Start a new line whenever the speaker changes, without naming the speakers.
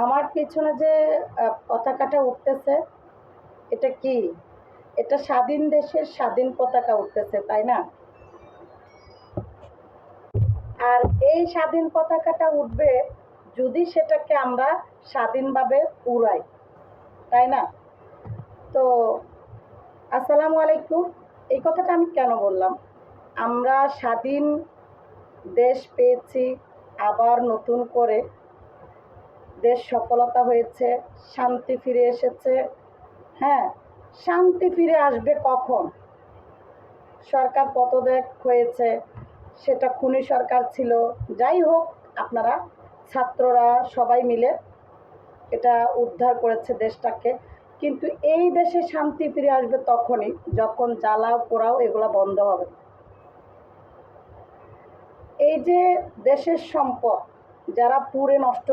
আমার পেছনে যে পতাকাটা উঠতেছে, এটা কি? এটা স্বাধীন দেশের স্বাধীন পতাকা উঠতেছে, তাই না? আর এই স্বাধীন পতাকাটা উঠবে যদি সেটাকে আমরা স্বাধীনভাবে উড়াই, তাই না? তো আসসালামু আলাইকুম। এই কথাটা আমি কেন বললাম? আমরা স্বাধীন দেশ পেয়েছি, আবার নতুন করে দেশ সফলতা হয়েছে, শান্তি ফিরে এসেছে। হ্যাঁ, শান্তি ফিরে আসবে কখন? সরকার পদত্যাগ হয়েছে, সেটা খুনি সরকার ছিল। যাই হোক, আপনারা ছাত্ররা সবাই মিলে এটা উদ্ধার করেছে দেশটাকে। কিন্তু এই দেশে শান্তি ফিরে আসবে তখনই যখন জ্বালাও পোড়াও এগুলো বন্ধ হবে। এই যে দেশের সম্পদ যারা পুড়ে নষ্ট